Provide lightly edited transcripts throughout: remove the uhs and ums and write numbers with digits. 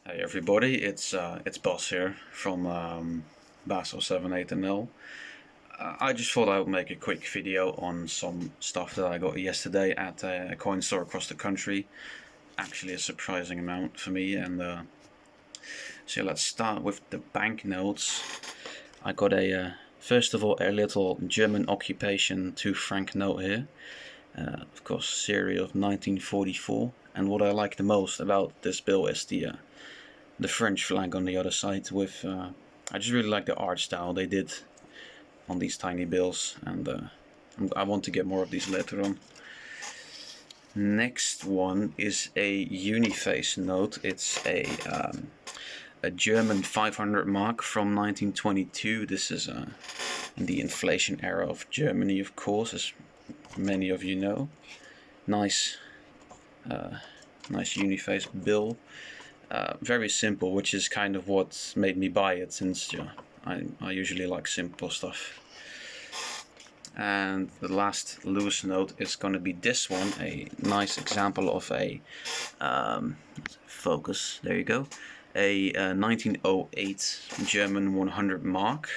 Hey everybody, it's Bas here from Basel 780. I just thought I would make a quick video on some stuff that I got yesterday at a coin store across the country. Actually a surprising amount for me, and so let's start with the banknotes. I got first of all a little German occupation 2 franc note here. Of course, series of 1944, and what I like the most about this bill is the French flag on the other side. With I just really like the art style they did on these tiny bills, and I want to get more of these later on. Next one is a uniface note. It's a German 500 mark from 1922. This is in the inflation era of Germany, of course, as many of you know. Nice uniface bill. Very simple, which is kind of what made me buy it, since I usually like simple stuff. And the last loose note is going to be this one, a nice example of a focus. There you go, a 1908 German 100 mark.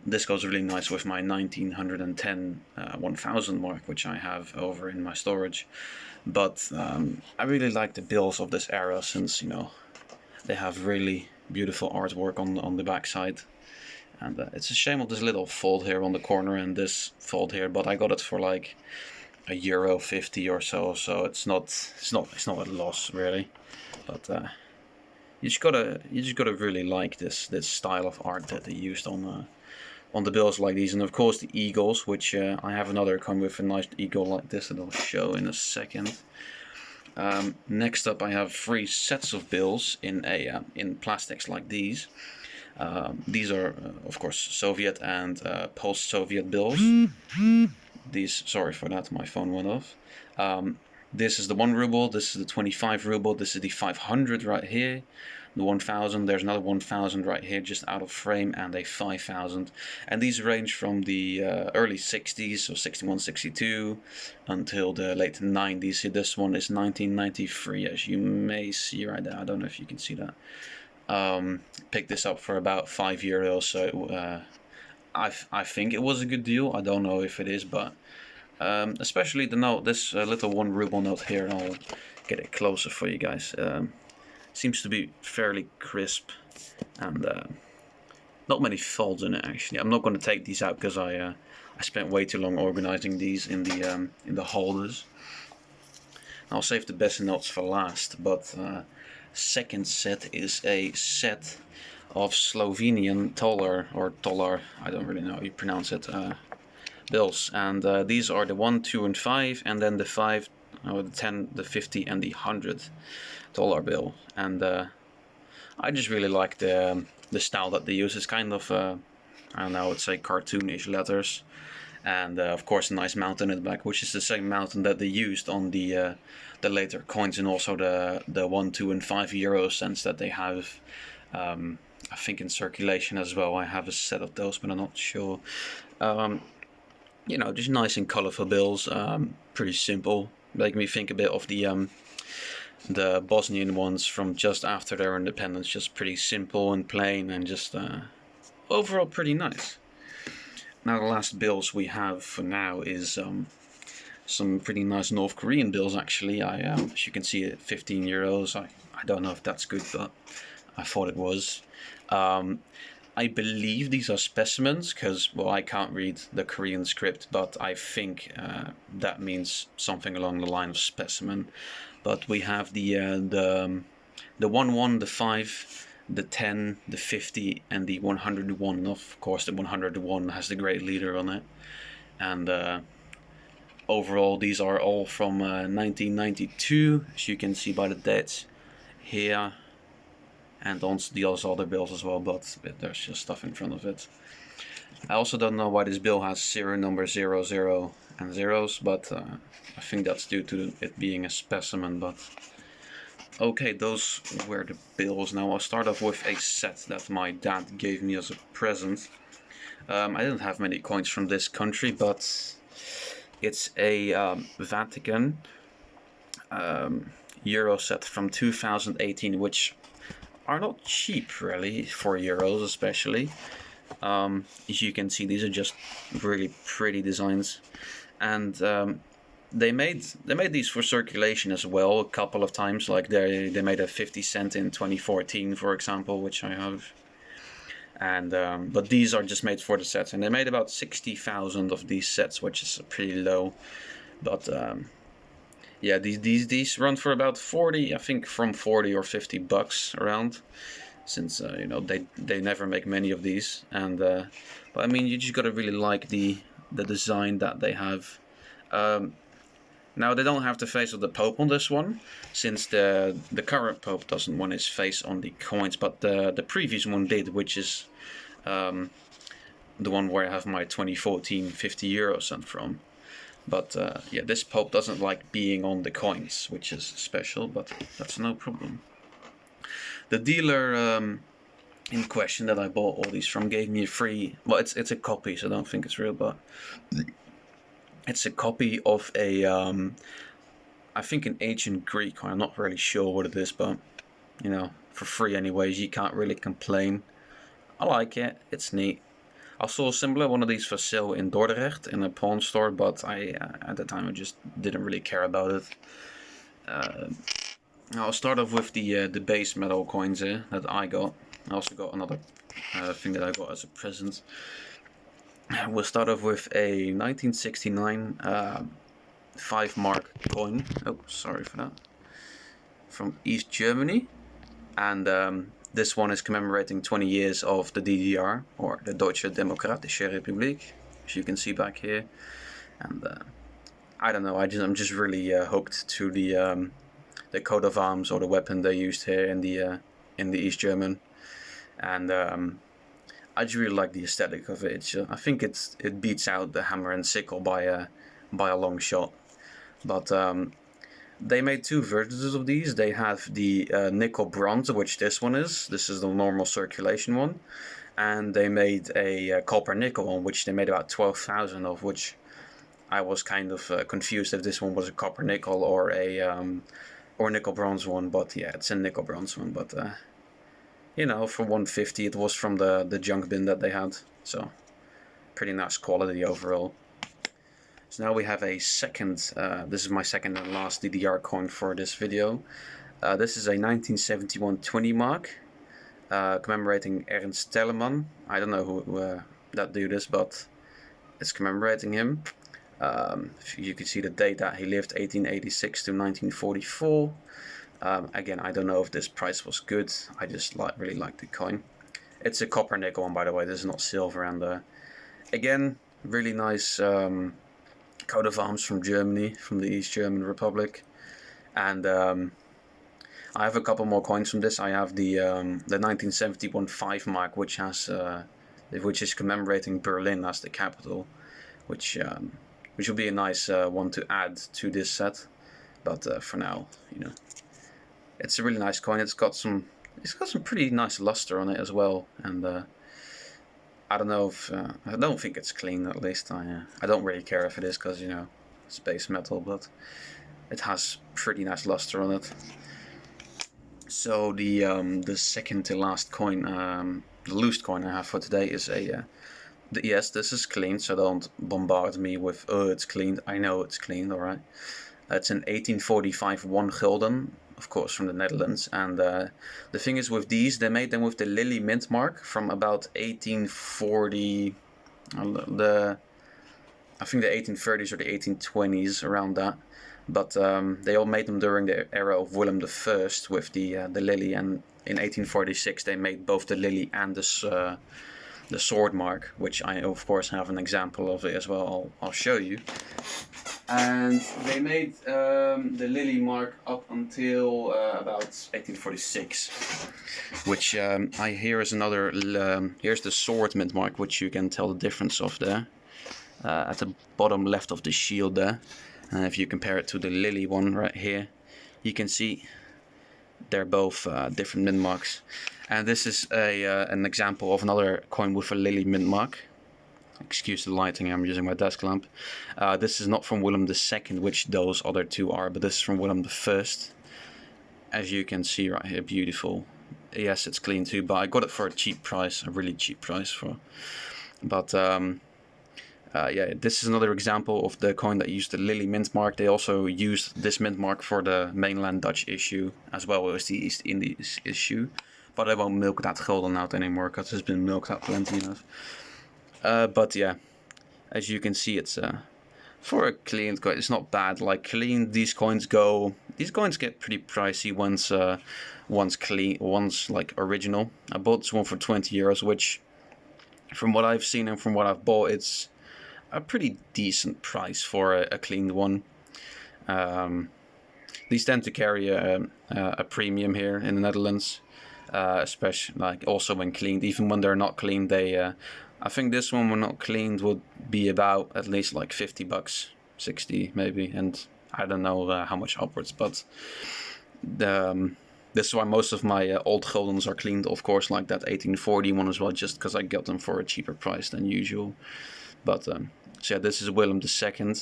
This goes really nice with my 1910 1000 mark, which I have over in my storage. But I really like the bills of this era, since they have really beautiful artwork on the back side. And it's a shame of this little fold here on the corner and this fold here, but I got it for like €1.50 or so, so it's not a loss really. But you just gotta really like this style of art that they used on the bills like these. And of course the eagles, which I have another come with a nice eagle like this that I'll show in a second. Next up, I have 3 sets of bills in plastics like these. These are of course Soviet and post-Soviet bills. Sorry for that, my phone went off. This is the 1 ruble, this is the 25 ruble, this is the 500 right here, the 1000, there's another 1000 right here just out of frame, and a 5000. And these range from the early 60s, so 61, 62, until the late 90s. Here, this one is 1993, as you may see right there. I don't know if you can see that. Picked this up for about €5, so I think it was a good deal. I don't know if it is, but especially the note, this little 1 ruble note here, and I'll get it closer for you guys. Seems to be fairly crisp, and not many folds in it actually. I'm not going to take these out because I spent way too long organizing these in the holders. I'll save the best notes for last, but second set is a set of Slovenian tolar, or tolar, I don't really know how you pronounce it, bills. And these are the 1, 2, and 5, and then the 5, the 10, the 50, and the $100 bill. And I just really like the style that they use. It's kind of I don't know, I would say cartoonish letters, and of course a nice mountain in the back, which is the same mountain that they used on the later coins, and also the 1, 2, and 5 euro cents that they have, I think, in circulation as well. I have a set of those, but I'm not sure. Just nice and colorful bills, pretty simple. Make me think a bit of the Bosnian ones from just after their independence. Just pretty simple and plain, and just overall pretty nice. Now the last bills we have for now is some pretty nice North Korean bills actually. As you can see, at €15. I don't know if that's good, but I thought it was. I believe these are specimens, because, well, I can't read the Korean script, but I think that means something along the line of specimen. But we have the 1, the 5, the 10, the 50, and the 101. Of course, the 101 has the great leader on it. And overall, these are all from 1992, as you can see by the dates here, and on the other bills as well, but there's just stuff in front of it. I also don't know why this bill has serial number 00 and zeros, but I think that's due to it being a specimen. But okay, those were the bills. Now I'll start off with a set that my dad gave me as a present. I didn't have many coins from this country, but it's a Vatican Euro Set from 2018, which are not cheap really for Euros, especially. As you can see, these are just really pretty designs, and they made these for circulation as well a couple of times. Like they made a 50 cent in 2014, for example, which I have. And but these are just made for the sets, and they made about 60,000 of these sets, which is pretty low. But yeah, these run for about 40, I think, from 40 or 50 bucks around, since you know, they never make many of these. And but I mean, you just gotta really like the design that they have. Now they don't have the face of the Pope on this one, since the current Pope doesn't want his face on the coins, but the previous one did, which is the one where I have my 2014 50 euro cent from. But yeah, this Pope doesn't like being on the coins, which is special, but that's no problem. The dealer in question that I bought all these from gave me a free, well, it's a copy, so I don't think it's real, but it's a copy of a, I think an ancient Greek coin. I'm not really sure what it is, but, you know, for free anyways, you can't really complain. I like it, it's neat. I saw a similar one of these for sale in Dordrecht in a pawn store, but at the time I just didn't really care about it. I'll start off with the base metal coins here that I got. I also got another thing that I got as a present. We'll start off with a 1969 5 mark coin. Oh, sorry for that. From East Germany. And this one is commemorating 20 years of the DDR, or the Deutsche Demokratische Republik, as you can see back here. And I don't know, I'm just really hooked to the coat of arms, or the weapon they used here in the East German. And I just really like the aesthetic of it. I think it beats out the hammer and sickle by a long shot. But they made two versions of these. They have the nickel bronze, which this one is. This is the normal circulation one. And they made a copper nickel one, which they made about 12,000 of, which I was kind of confused if this one was a copper nickel or a nickel bronze one. But yeah, it's a nickel bronze one. But you know, for 150 it was from the junk bin that they had, so pretty nice quality overall. So now we have a second, this is my second and last DDR coin for this video. This is a 1971 20 mark, commemorating Ernst Telemann. I don't know who that dude is, but it's commemorating him. You can see the date that he lived, 1886 to 1944. Again, I don't know if this price was good. I just really like the coin. It's a copper nickel one, by the way. This is not silver. And again, really nice coat of arms from Germany, from the East German Republic. And I have a couple more coins from this. I have the 1971 5 mark, which is commemorating Berlin as the capital, which will be a nice one to add to this set. But for now, you know. It's a really nice coin. It's got some pretty nice luster on it as well, and I don't know if I don't think it's clean. At least I don't really care if it is, because, you know, it's base metal, but it has pretty nice luster on it. So the second to last coin, the loose coin I have for today is yes, this is clean, so don't bombard me with, oh, it's clean. I know it's clean, all right. It's an 1845 1 gulden. Of course, from the Netherlands. And the thing is, with these, they made them with the Lily mint mark from about 1840, I think the 1830s or the 1820s, around that. But they all made them during the era of Willem I with the Lily, and in 1846 they made both the Lily and the sword mark, which I of course have an example of it as well. I'll show you. And they made the Lily mark up until about 1846, which here is another. Here's the sword mint mark, which you can tell the difference of there at the bottom left of the shield there. And if you compare it to the Lily one right here, you can see they're both different mint marks. And this is an example of another coin with a Lily mint mark. Excuse the lighting, I'm using my desk lamp. This is not from Willem II, which those other two are, but this is from Willem I. as you can see right here, beautiful. Yes, it's clean too, but I got it for a cheap price, a really cheap price for. But yeah, this is another example of the coin that used the Lily mint mark. They also used this mint mark for the mainland Dutch issue as well as the East Indies issue. But I won't milk that gulden out anymore because it's been milked out plenty enough. But yeah, as you can see, it's for a cleaned coin, it's not bad. Like clean, these coins get pretty pricey once clean, once like original. I bought this one for 20 euros, which from what I've seen and from what I've bought, it's a pretty decent price for a cleaned one. These tend to carry a premium here in the Netherlands, especially like also when cleaned. Even when they're not cleaned, they I think this one when not cleaned would be about at least like 50 bucks, 60 maybe, and I don't know how much upwards, but this is why most of my old guldens are cleaned, of course, like that 1840 one as well, just because I got them for a cheaper price than usual. But so yeah, this is Willem II,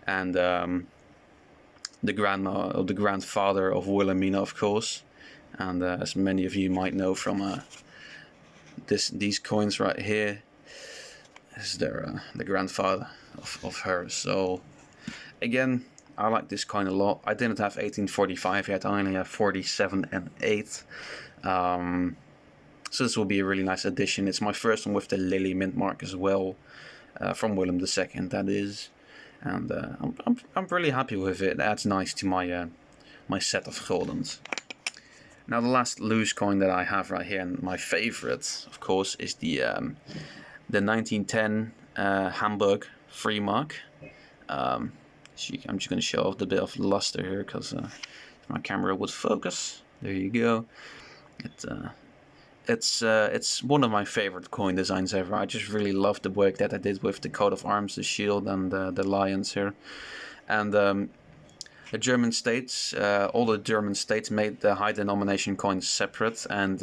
and the grandfather of Wilhelmina, of course, and as many of you might know from these coins right here, is the grandfather of her. So again, I like this coin a lot. I didn't have 1845 yet. I only have 47 and 8. So this will be a really nice addition. It's my first one with the Lily mint mark as well, from Willem II, that is. And I'm really happy with it. It adds nice to my my set of guldens. Now the last loose coin that I have right here, and my favorite, of course, is the 1910 Hamburg free mark. I'm just going to show off the bit of luster here because my camera would focus. There you go. It's one of my favorite coin designs ever. I just really love the work that I did with the coat of arms, the shield, and the lions here. And the German states, all the German states made the high denomination coins separate, and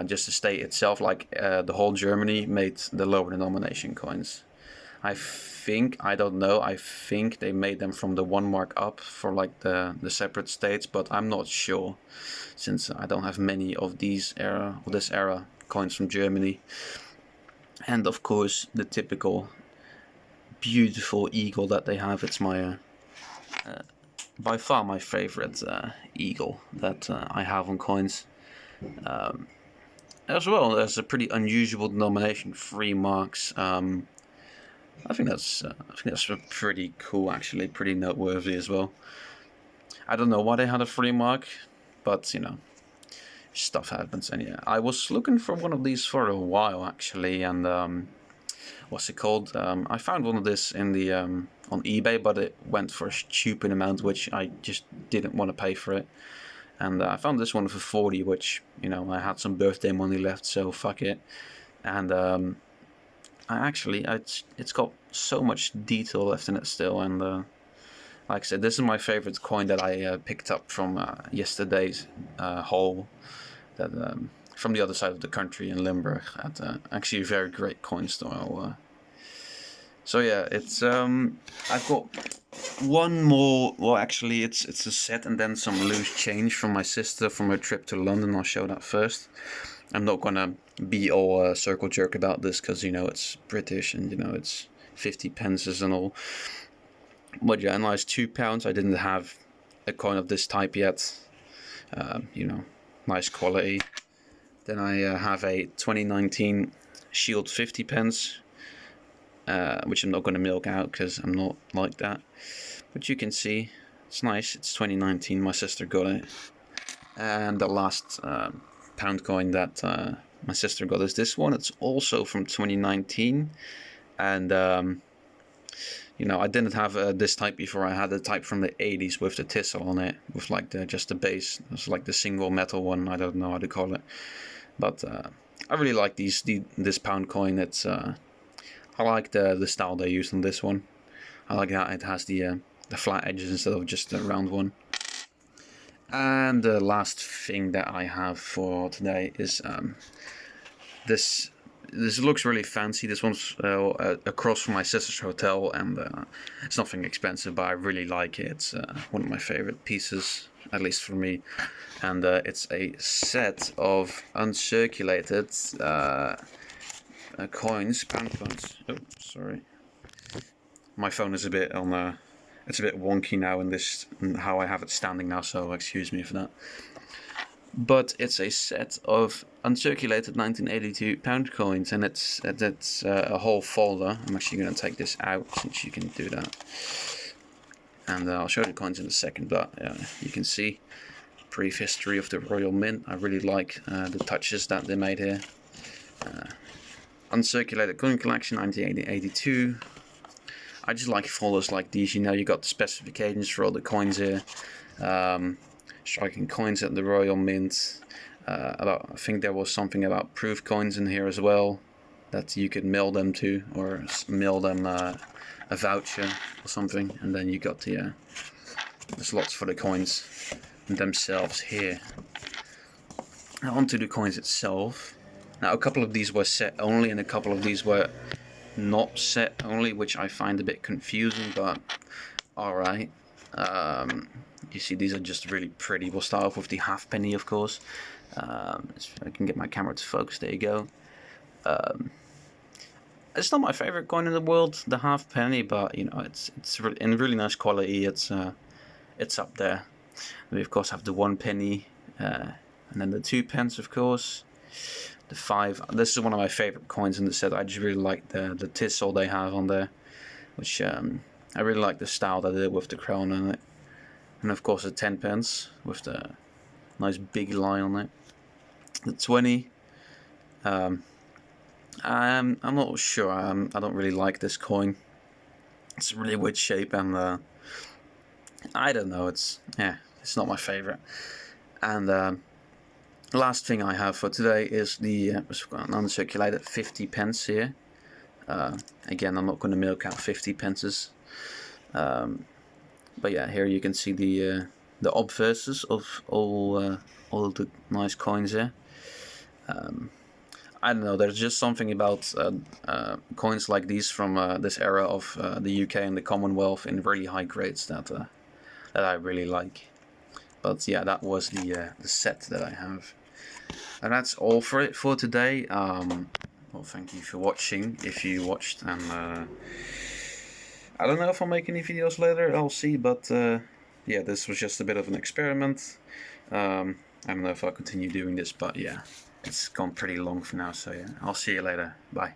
just the state itself, like the whole Germany, made the lower denomination coins. I don't know, I think they made them from the 1 mark up for like the separate states, but I'm not sure, since I don't have many of this era coins from Germany. And of course the typical beautiful eagle that they have. It's my by far my favorite eagle that I have on coins. As well, there's a pretty unusual denomination, 3 marks. I think that's pretty cool, actually, pretty noteworthy as well. I don't know why they had a 3 mark, but you know, stuff happens. And yeah, I was looking for one of these for a while actually, and what's it called? I found one of this in the on eBay, but it went for a stupid amount, which I just didn't want to pay for it. And I found this one for 40, which, you know, I had some birthday money left, so fuck it. And it's got so much detail left in it still, and like I said, this is my favorite coin that I picked up from yesterday's haul, that from the other side of the country in Limburg, at actually a very great coin store. So yeah, it's I've got one more. Well, actually, it's a set and then some loose change from my sister from her trip to London. I'll show that first. I'm not gonna be all circle jerk about this because, you know, it's British and, you know, it's 50 pences and all. But yeah, a nice £2. I didn't have a coin of this type yet. You know, nice quality. Then I have a 2019 Shield 50 pence, which I'm not going to milk out because I'm not like that. But you can see, it's nice. It's 2019. My sister got it. And the last pound coin that my sister got is this one. It's also from 2019, and you know, I didn't have this type before. I had a type from the 80s with the tissel on it, with like just the base. It's like the single metal one. I don't know how to call it, but I really like this pound coin. It's I like the style they used on this one. I like that it has the flat edges instead of just the round one. And the last thing that I have for today is this looks really fancy. This one's across from my sister's hotel, and it's nothing expensive, but I really like it. It's one of my favorite pieces at least for me. And it's a set of uncirculated coins, pound coins. Oh, sorry. My phone is a bit on. It's a bit wonky now in this, how I have it standing now, so excuse me for that. But it's a set of uncirculated 1982 pound coins, and it's a whole folder. I'm actually going to take this out since you can do that. And I'll show the coins in a second, but you can see brief history of the Royal Mint. I really like the touches that they made here. Uncirculated coin collection 1982. I just like folders like these. You know, you got the specifications for all the coins here. Striking coins at the Royal Mint. I think there was something about proof coins in here as well, that you could mail them to, or mail them a voucher or something. And then you got the slots for the coins themselves here. Now onto the coins itself. Now a couple of these were set only, and a couple of these were not set only, which I find a bit confusing, but alright. You see, these are just really pretty. We'll start off with the halfpenny, of course. If I can get my camera to focus, there you go. It's not my favorite coin in the world, the halfpenny, but you know, it's in really nice quality. It's up there. We of course have the 1 penny, and then the 2 pence, of course. The 5. This is one of my favorite coins in the set. I just really like the tinsel they have on there, which I really like the style that they did with the crown on it. And of course the 10 pence with the nice big line on it. The 20. I'm not sure. I don't really like this coin. It's a really weird shape, and I don't know. It's not my favorite. And last thing I have for today is the uncirculated 50 pence here. Again, I'm not going to milk out 50 pences. But yeah, here you can see the obverses of all the nice coins here. I don't know, there's just something about coins like these from this era of the UK and the Commonwealth in really high grades that I really like. But yeah, that was the set that I have. And that's all for it for today. Well, thank you for watching, if you watched, and I don't know if I'll make any videos later, I'll see, but yeah, this was just a bit of an experiment. I don't know if I'll continue doing this, but yeah, it's gone pretty long for now, so yeah, I'll see you later, bye.